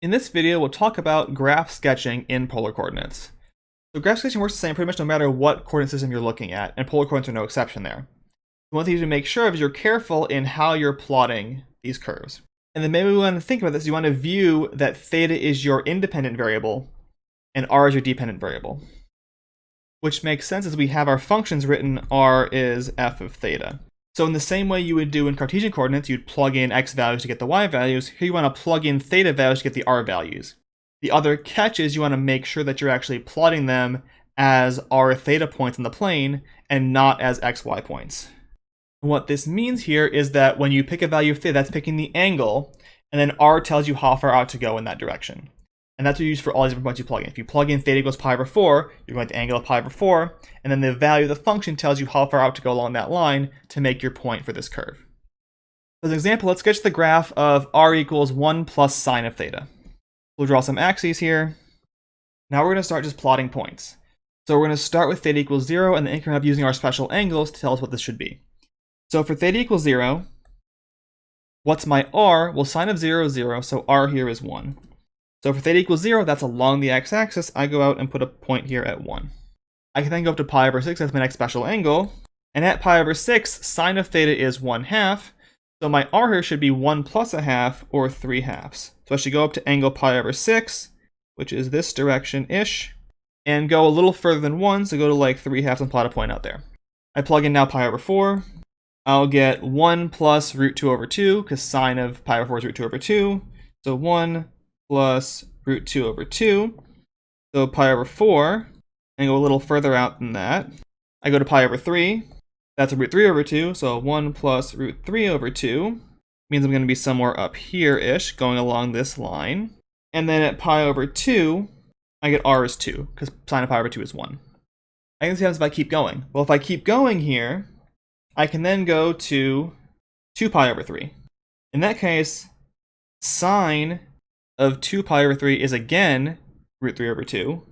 In this video, we'll talk about graph sketching in polar coordinates. So graph sketching works the same pretty much no matter what coordinate system you're looking at, and polar coordinates are no exception there. One thing to make sure of is you're careful in how you're plotting these curves. And then maybe we want to think about this, you want to view that theta is your independent variable, and r is your dependent variable. Which makes sense as we have our functions written, r is f of theta. So in the same way you would do in Cartesian coordinates, you'd plug in x values to get the y values. Here you want to plug in theta values to get the r values. The other catch is you want to make sure that you're actually plotting them as r theta points in the plane and not as xy points. And what this means here is that when you pick a value of theta, that's picking the angle, and then r tells you how far out to go in that direction. And that's what you use for all these different points you plug in. If you plug in theta equals pi over 4, you're going to angle of pi over 4, and then the value of the function tells you how far out to go along that line to make your point for this curve. As an example, let's sketch the graph of r equals 1 plus sine of theta. We'll draw some axes here. Now we're going to start just plotting points. So we're going to start with theta equals 0, and then increment up using our special angles to tell us what this should be. So for theta equals 0, what's my r? Well, sine of 0 is 0, so r here is 1. So for theta equals 0, that's along the x-axis. I go out and put a point here at 1. I can then go up to pi over 6, that's my next special angle. And at pi over 6, sine of theta is 1/2. So my r here should be 1 plus a half, or 3/2. So I should go up to angle pi over 6, which is this direction-ish, and go a little further than 1, so go to like 3/2 and plot a point out there. I plug in now pi over 4. I'll get 1 plus root 2 over 2, because sine of pi over 4 is root 2 over 2. So 1 plus root 2 over 2. So pi over 4, and go a little further out than that. I go to pi over 3. That's a root 3 over 2, so 1 plus root 3 over 2 means I'm going to be somewhere up here-ish, going along this line. And then at pi over 2, I get r is 2, because sine of pi over 2 is 1. I can see how this if I keep going. Well, if I keep going here, I can then go to 2 pi over 3. In that case, sine of 2 pi over 3 is again root 3 over 2.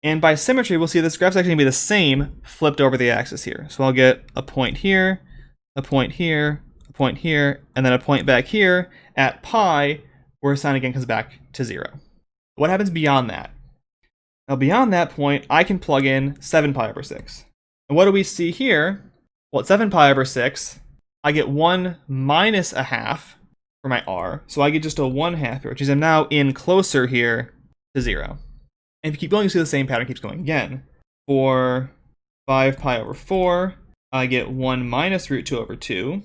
And by symmetry, we'll see this graph's actually going to be the same flipped over the axis here. So I'll get a point here, a point here, a point here, and then a point back here at pi, where sine again comes back to 0. What happens beyond that? Now beyond that point, I can plug in 7 pi over 6. And what do we see here? Well, at 7 pi over 6, I get 1 minus a half for my r, so I get just a 1/2 here, which means I'm now in closer here to 0. And if you keep going, you see the same pattern keeps going again. For 5 pi over 4, I get 1 minus root 2 over 2.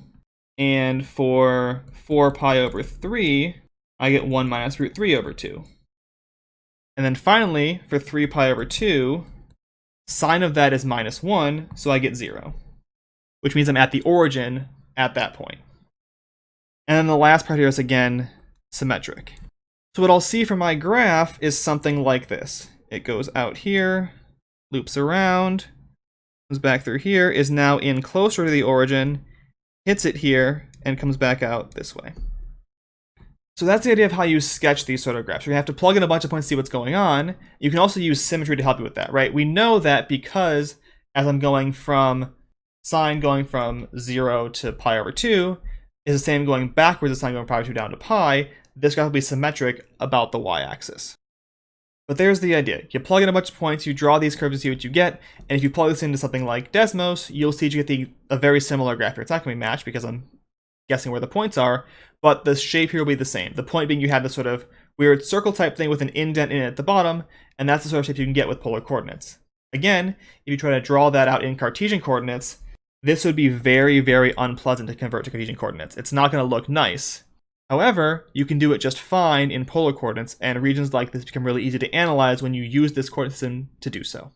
And for 4 pi over 3, I get 1 minus root 3 over 2. And then finally, for 3 pi over 2, sine of that is minus 1, so I get 0. Which means I'm at the origin at that point. And then the last part here is again symmetric. So what I'll see from my graph is something like this. It goes out here, loops around, comes back through here, is now in closer to the origin, hits it here, and comes back out this way. So that's the idea of how you sketch these sort of graphs. You have to plug in a bunch of points to see what's going on. You can also use symmetry to help you with that, right? We know that because as I'm going from sine going from 0 to pi over 2 is the same going backwards as sine going from pi over 2 down to pi, this graph will be symmetric about the y-axis. But there's the idea. You plug in a bunch of points, you draw these curves to see what you get, and if you plug this into something like Desmos, you'll see you get a very similar graph here. It's not going to be matched because I'm guessing where the points are, but the shape here will be the same. The point being you have this sort of weird circle type thing with an indent in it at the bottom, and that's the sort of shape you can get with polar coordinates. Again, if you try to draw that out in Cartesian coordinates, this would be very, very unpleasant to convert to Cartesian coordinates. It's not going to look nice. However, you can do it just fine in polar coordinates, and regions like this become really easy to analyze when you use this coordinate system to do so.